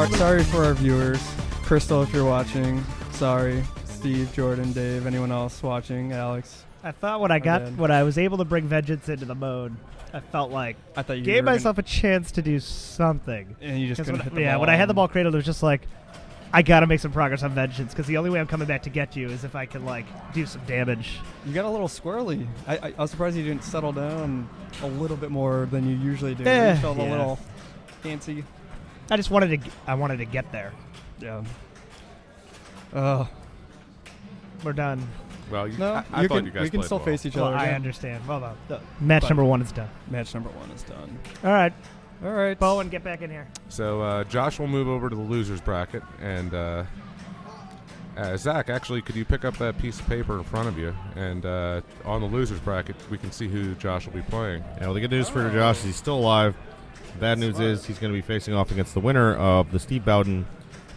Sorry for our viewers. Crystal, if you're watching, sorry. Steve, Jordan, Dave, anyone else watching, Alex. I thought when I was able to bring Vengeance into the mode, I felt like I thought you gave myself a chance to do something. And you just couldn't hit the ball. When I had the ball cradled, it was just like, I gotta make some progress on Vengeance because the only way I'm coming back to get you is if I can like do some damage. You got a little squirrely. I was surprised you didn't settle down a little bit more than you usually do. You felt a little fancy. I just wanted to get there. Yeah. We're done. Well, I thought you guys we can still well. face each Well, other. I understand. Well, match number 1 is done. Match number 1 is done. All right. All right. Bowen, get back in here. So Josh will move over to the losers bracket, and Zach, actually, could you pick up that piece of paper in front of you? And on the losers bracket, we can see who Josh will be playing. Yeah, well, the good news for Josh is he's still alive. The bad news is he's going to be facing off against the winner of the Steve Bowden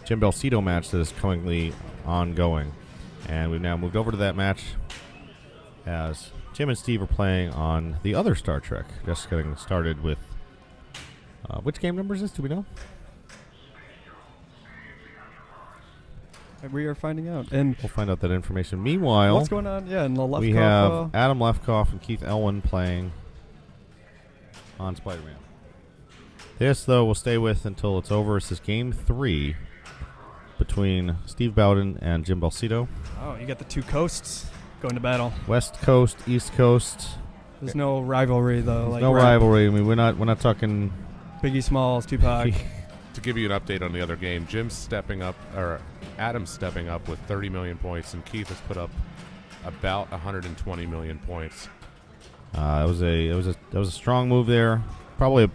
Jim Belsito match that is currently ongoing. And we've now moved over to that match as Jim and Steve are playing on the other Star Trek. Just getting started with which game number is this? Do we know? We are finding out. And we'll find out that information. Meanwhile, what's going on? Yeah, in the Lefkoff. We have Adam Lefkoff and Keith Elwin playing on Spider-Man. This, though, we'll stay with until it's over. This is Game 3 between Steve Bowden and Jim Belsito. Oh, you got the two coasts going to battle. West Coast, East Coast. There's no rivalry, though. There's no rivalry. I mean, we're not talking Biggie Smalls, Tupac. To give you an update on the other game, Jim's stepping up, or Adam's stepping up with 30 million points, and Keith has put up about 120 million points. That was a strong move there. Probably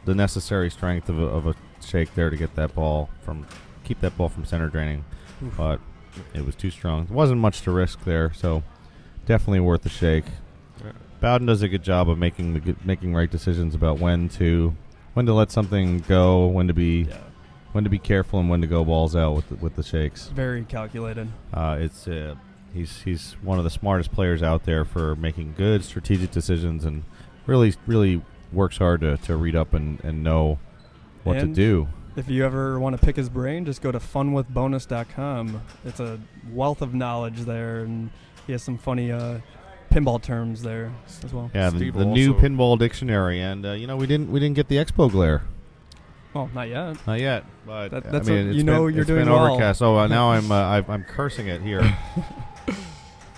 the necessary strength of a shake there to get that ball keep that ball from center draining. Oof. But it was too strong. There wasn't much to risk there, so definitely worth the shake. Yeah. Bowden does a good job of making right decisions about when to let something go, when to be careful, and when to go balls out with the shakes. Very calculated. He's one of the smartest players out there for making good strategic decisions, and really works hard to read up and know what to do. If you ever want to pick his brain, just go to funwithbonus.com. It's a wealth of knowledge there, and he has some funny pinball terms there as well. Yeah, the new pinball dictionary, and we didn't get the Expo glare. Oh, not yet. Not yet, but that's you're doing well. Overcast. Oh, now I'm cursing it here.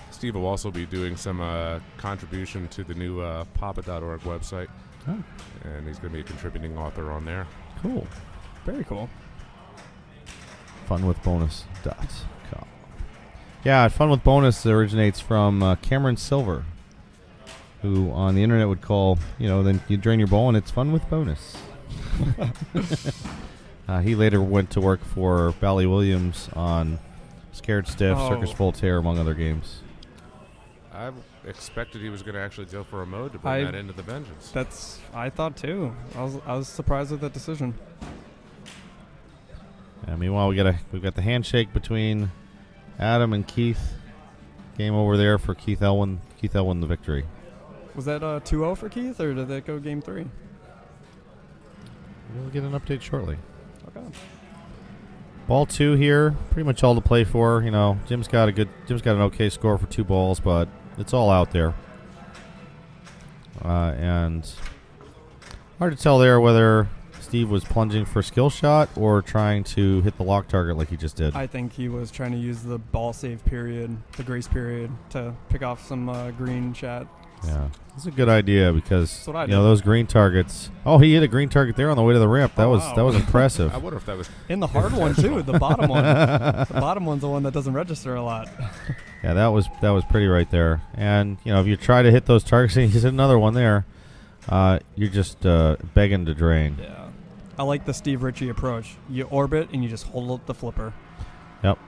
Steve will also be doing some contribution to the new papa.org website. Oh. And he's going to be a contributing author on there. Cool. Very cool. Funwithbonus.com. Yeah, Fun with Bonus originates from Cameron Silver, who on the internet would call, then you drain your ball and it's fun with bonus. He later went to work for Bally Williams on Scared Stiff, Circus Voltaire, among other games. I expected he was going to actually go for a mode to bring that into the Vengeance. I thought too. I was surprised with that decision. Meanwhile, we've got the handshake between Adam and Keith. Game over there for Keith Elwin. Keith Elwin the victory. Was that 2-0 for Keith, or did that go Game 3? We'll get an update shortly. Okay. Ball 2 here, pretty much all to play for. Jim's got an okay score for 2 balls, but it's all out there. And hard to tell there whether Steve was plunging for a skill shot or trying to hit the lock target like he just did. I think he was trying to use the ball save period, the grace period, to pick off some green shot. Yeah, that's a good idea because That's what I did. Those green targets. Oh, he hit a green target there on the way to the ramp. That was impressive. I wonder if that was in the hard one too. The bottom one. The bottom one's the one that doesn't register a lot. Yeah, that was pretty right there. And if you try to hit those targets and you hit another one there, you're just begging to drain. Yeah, I like the Steve Ritchie approach. You orbit and you just hold up the flipper. Yep.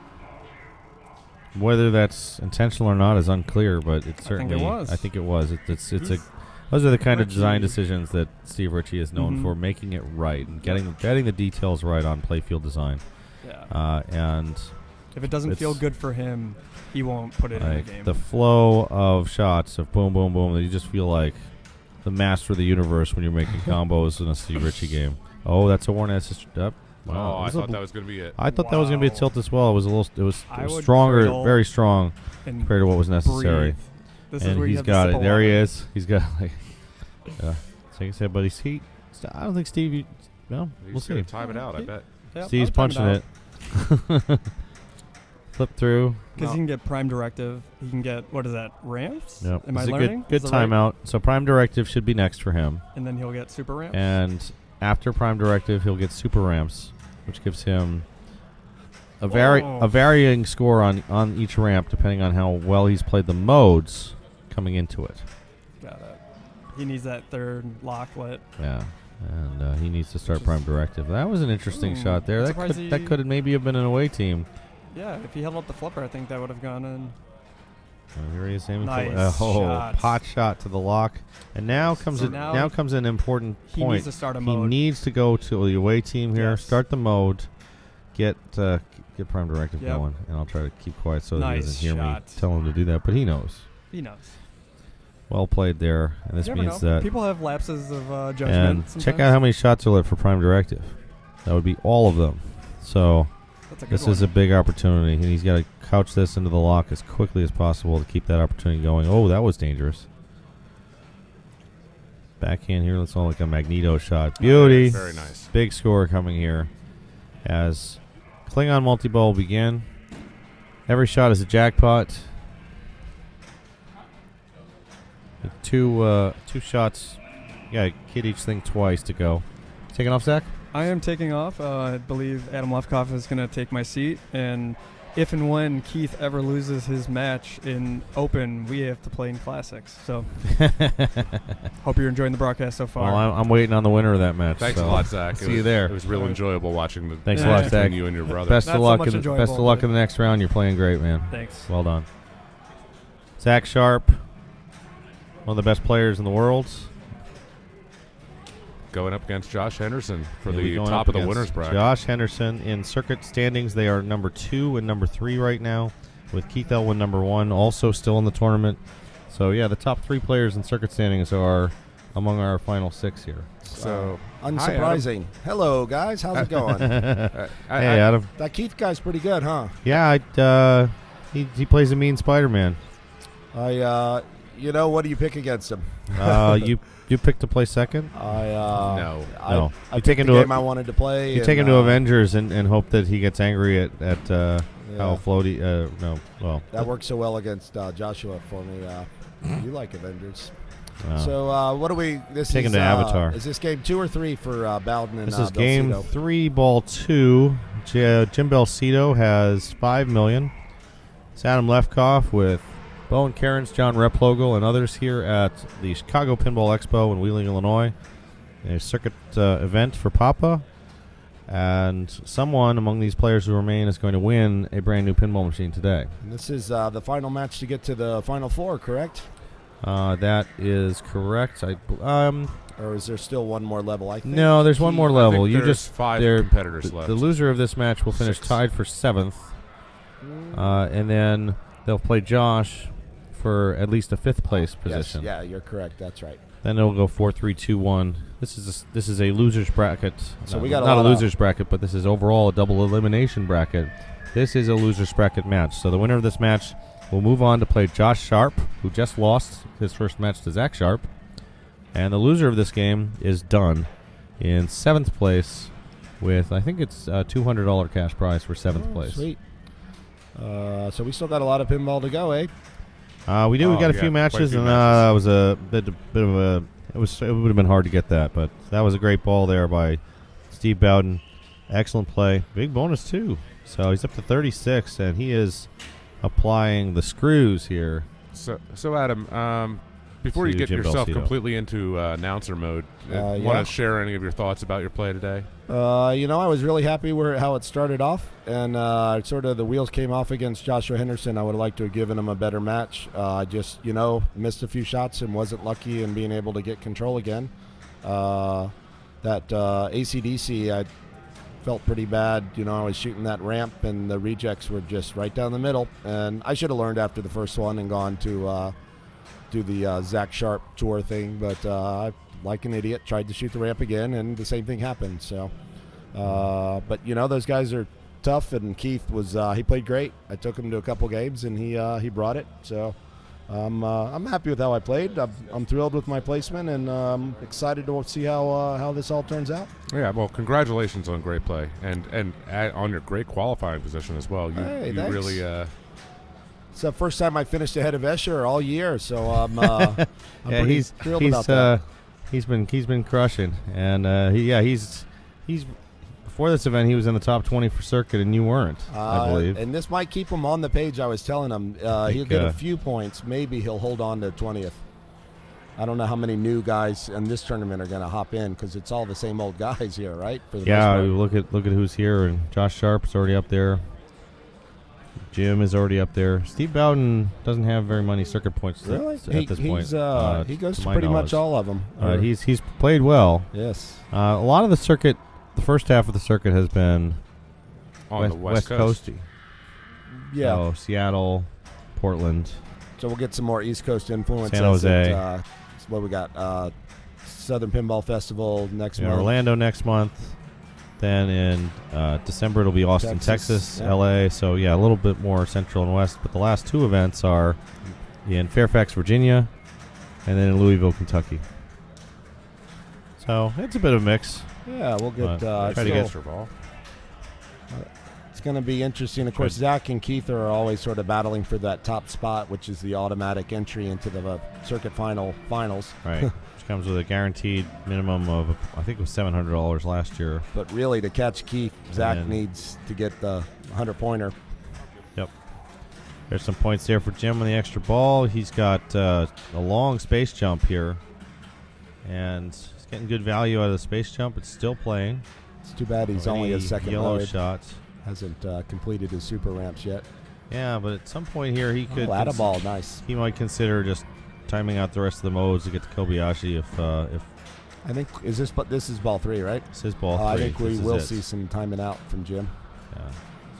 Whether that's intentional or not is unclear, but it certainly. I think it was. Those are the kind of design decisions that Steve Ritchie is known for, making it right and getting the details right on playfield design. Yeah. And if it doesn't feel good for him, he won't put it in the game. The flow of shots of boom, boom, boom, you just feel like the master of the universe when you're making combos in a Steve Ritchie game. Oh, that's a warning. That's just Oh, I It was thought that was going to be it. I thought that was going to be a Wow. tilt as well. It was a little. It was I would stronger, cradle very strong And compared to what was necessary. breathe. This is And where you he's have to got sip it. a There he water. is. He's got like. Take a sip, but I don't think Steve. Well, we'll He's see. going to time it out, I bet. Yep, Steve's I'll time punching it. Flip through. Because he can get Prime Directive. He can get, what is that, ramps? Yep. Am I It's a learning? good Is that right? timeout. So Prime Directive should be next for him. And then he'll get super ramps? And after Prime Directive, he'll get Super Ramps, which gives him a Whoa. varying score on each ramp depending on how well he's played the modes coming into it. Got it. He needs that third lock lit. Yeah. And he needs to start Prime Directive. That was an interesting shot there. I'm That surprised that he- could maybe have been an away team. Yeah, if he held up the flipper, I think that would have gone in. Here he is aiming Nice for shots. pot shot to the lock. And now comes So a, now now comes an important He point. needs to start a He mode. needs to go to the away team here, Yes. start the mode, get Prime Directive Yep. going, and I'll try to keep quiet so that he Nice doesn't hear shot. me tell him to do that. But he knows. He knows. Well played there, and this You never means know. that. People have lapses of judgment. And sometimes. check out how many shots are left for Prime Directive. That would be all of them. So That's a good this one. is a big opportunity, and he's got to couch this into the lock as quickly as possible to keep that opportunity going. Oh, that was dangerous. Backhand here, that's all like a Magneto shot. Beauty. Very nice. Big score coming here as Klingon Multiball will begin. Every shot is a jackpot. With two shots. Yeah, hit each thing twice to go. Taking off, Zach? I am taking off. I believe Adam Lefkoff is going to take my seat. And if and when Keith ever loses his match in Open, we have to play in Classics. So hope you're enjoying the broadcast so far. Well, I'm waiting on the winner of that match. Thanks so a lot, Zach. See you there. It was real enjoyable watching the Thanks a lot, match Zach. between you and your brother. Best Not of so luck. much Best enjoyable, of luck but- in the next round. You're playing great, man. Thanks. Well done. Zach Sharp, one of the best players in the world. Going up against Josh Henderson for He'll be the going top up of the against winners bracket. Josh Henderson in circuit standings. They are number 2 and number 3 right now, with Keith Elwin number 1, also still in the tournament. So yeah, the top 3 players in circuit standings are among our final 6 here. So Unsurprising. Hello, guys. How's it going? Hey, Adam. That Keith guy's pretty good, huh? Yeah, he plays a mean Spider-Man. What do you pick against him? You picked to play second. No. No. I You picked take the him to game I wanted to play. You take him to Avengers and hope that he gets angry at Yeah. how floaty. No, well, That worked so well against Joshua for me. You like Avengers. uh, So what do we? This Take is him to Avatar. Is this game 2 or 3 for Bowden and this is game Belsito? 3, ball 2. Jim Belsito has 5 million. It's Adam Lefkoff with Bowen Cairns, John Replogle, and others here at the Chicago Pinball Expo in Wheeling, Illinois. A circuit event for Papa. And someone among these players who remain is going to win a brand new pinball machine today. And this is the final match to get to the Final Four, correct? That is correct. Or is there still one more level? I think. No, there's one more I level. think You there's just 5 they're- competitors the, left. the loser of this match will finish 6. tied for 7th, and then they'll play Josh for at least a 5th place position. Yes, yeah, you're correct. That's right. Then it'll go 4, 3, 2, 1. This is a losers bracket. So No, we got a not a lot of- losers bracket, but this is overall a double elimination bracket. This is a losers bracket match. So the winner of this match will move on to play Josh Sharp, who just lost his first match to Zach Sharp. And the loser of this game is done in 7th place with, I think it's a $200 cash prize for 7th place. Sweet. So we still got a lot of pinball to go, eh? We do. We Oh, got a yeah, few quite a matches, few and matches. that was a bit of a. It would have been hard to get that, but that was a great ball there by Steve Bowden. Excellent play. Big bonus too. So he's up to 36, and he is applying the screws here. So Adam, before you To get Jim yourself Belsito. completely into announcer mode, Yeah. want to share any of your thoughts about your play today? I was really happy how it started off, and sort of the wheels came off against Joshua Henderson. I would have liked to have given him a better match. I just, missed a few shots and wasn't lucky in being able to get control again. That ACDC, I felt pretty bad. I was shooting that ramp, and the rejects were just right down the middle. And I should have learned after the first one and gone to do the Zach Sharp tour thing, but I, like an idiot, tried to shoot the ramp again, and the same thing happened. So But those guys are tough, and Keith was he played great. I took him to a couple games, and he brought it. So I'm happy with how I played. I'm thrilled with my placement, and I'm excited to see how this all turns out. Yeah, well, congratulations on great play and on your great qualifying position as well. You Thanks. really. It's the first time I finished ahead of Escher all year, so I'm pretty thrilled about that. He's been crushing, and he's before this event he was in the top 20 for circuit, and you weren't, I believe. And this might keep him on the page. I was telling him he'll get a few points. Maybe he'll hold on to 20th. I don't know how many new guys in this tournament are going to hop in because it's all the same old guys here, right? For the most part. Look at who's here, and Josh Sharp's already up there. Jim is already up there. Steve Bowden doesn't have very many circuit points at this point. He goes to pretty much all of them. He's played well. Yes. A lot of the circuit, the first half of the circuit has been on the West Coast. Coasty. Yeah. So Seattle, Portland. So we'll get some more East Coast influence. San Jose. What we got? Southern Pinball Festival next month. Orlando next month. Then in December it'll be Austin, Texas, yeah. LA. So a little bit more central and west. But the last two events are in Fairfax, Virginia, and then in Louisville, Kentucky. So it's a bit of a mix. Yeah, we'll get. Try to get ball. It's going to be interesting. Of course, Zach and Keith are always sort of battling for that top spot, which is the automatic entry into the circuit finals. Right. Which comes with a guaranteed minimum of, I think it was $700 last year. But really, to catch Keith, Zach needs to get the 100-pointer. Yep. There's some points there for Jim on the extra ball. He's got a long space jump here. And he's getting good value out of the space jump. It's still playing. It's too bad he's only a second yellow load. shots. Hasn't completed his super ramps yet. Yeah, but at some point here he could. Ball, nice. He might consider just timing out the rest of the modes to get to Kobayashi if. I think this is ball 3, right? This is ball 3. I think we will see some timing out from Jim. Yeah.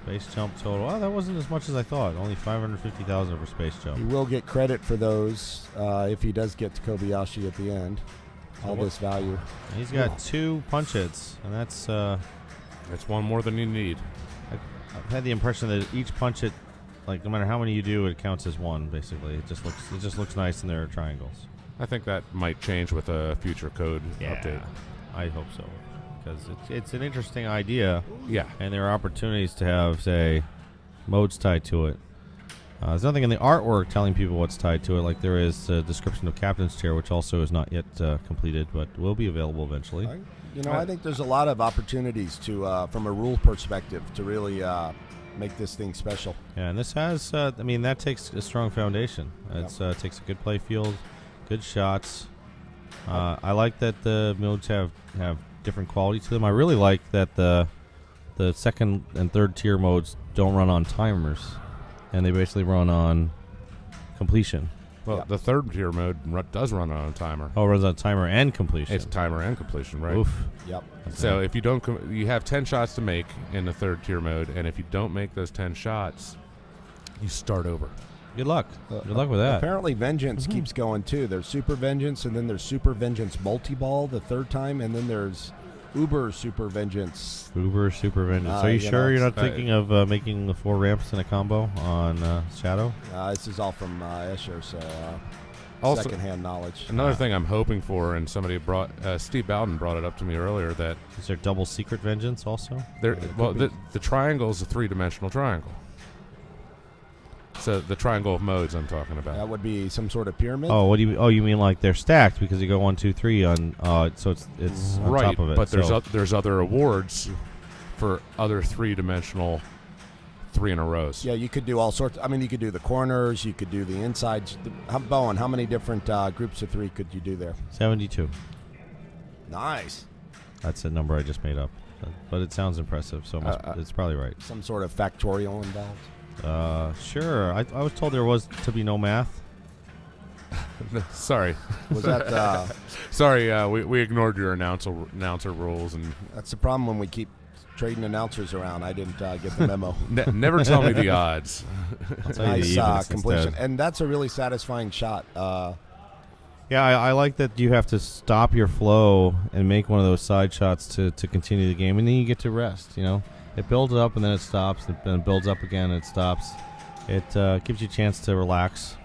Space jump total. Well, that wasn't as much as I thought. Only $550,000 for space jump. He will get credit for those if he does get to Kobayashi at the end. All this value. And he's got 2 punch hits, and that's one more than you need. I've had the impression that each punch hit, like no matter how many you do, it counts as one. Basically, it just looks nice in their triangles. I think that might change with a future code update. I hope so, because it's an interesting idea. Yeah, and there are opportunities to have, say, modes tied to it. There's nothing in the artwork telling people what's tied to it, like there is a description of Captain's Chair, which also is not yet completed, but will be available eventually. I think there's a lot of opportunities to, from a rule perspective, to really make this thing special. Yeah, and this has, that takes a strong foundation. It takes a good play field, good shots. I like that the modes have different quality to them. I really like that the second and third tier modes don't run on timers, and they basically run on completion. Well, the third tier mode does run on a timer. Oh, it runs on timer and completion. It's timer and completion, right? Oof. Yep. So if you don't, you have 10 shots to make in the third tier mode, and if you don't make those 10 shots, you start over. Good luck. Good luck with that. Apparently, Vengeance keeps going too. There's Super Vengeance, and then there's Super Vengeance Multiball the third time, and then there's Uber Super Vengeance. Uber Super Vengeance. Are you sure you're not thinking of making the 4 ramps in a combo on Shadow? This is all from Escher, so also, secondhand knowledge. Another thing I'm hoping for, and somebody Steve Bowden brought it up to me earlier, that is there double secret vengeance also? The triangle is a 3-dimensional triangle. So the triangle of modes I'm talking about. That would be some sort of pyramid. Oh, what do you? Oh, you mean like they're stacked because you go 1, 2, 3 on. So it's right, on top of it. But there's other awards for other 3-dimensional 3 in a rows. Yeah, you could do all sorts. You could do the corners. You could do the insides. Bowen, how many different groups of 3 could you do there? 72. Nice. That's a number I just made up, but it sounds impressive. So it's probably right. Some sort of factorial involved. Sure. I was told there was to be no math. Sorry. Was that? Sorry, we ignored your announcer rules, and that's the problem when we keep trading announcers around. I didn't get the memo. Never tell me the odds. Nice completion, and that's a really satisfying shot. Yeah, Yeah, I like that you have to stop your flow and make one of those side shots to continue the game, and then you get to rest. It builds up and then it stops, and then it builds up again and it stops. It gives you a chance to relax.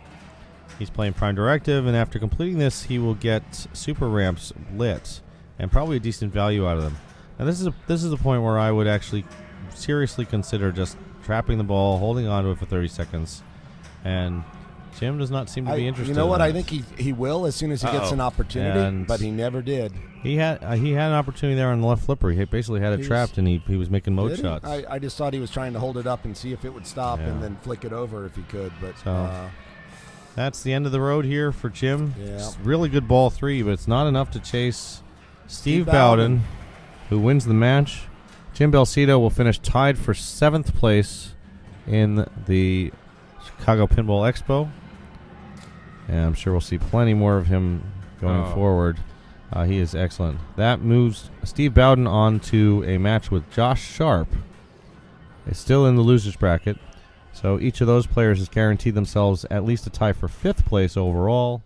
He's playing Prime Directive, and after completing this, he will get super ramps lit and probably a decent value out of them. Now, this is a point where I would actually seriously consider just trapping the ball, holding on to it for 30 seconds, and Jim does not seem to be interested. You know what? in I that. think he will as soon as he gets an opportunity, And but he never did. He had an opportunity there on the left flipper. He basically had it trapped, and he was making mode Did he? shots. I just thought he was trying to hold it up and see if it would stop, Yeah. and then flick it over if he could. But So, that's the end of the road here for Jim. Yeah. It's really good ball 3, but it's not enough to chase Steve Bowden. Bowden, who wins the match. Jim Belsito will finish tied for 7th place in the Chicago Pinball Expo. And I'm sure we'll see plenty more of him going forward. He is excellent. That moves Steve Bowden on to a match with Josh Sharp. It's still in the losers bracket. So each of those players has guaranteed themselves at least a tie for 5th place overall.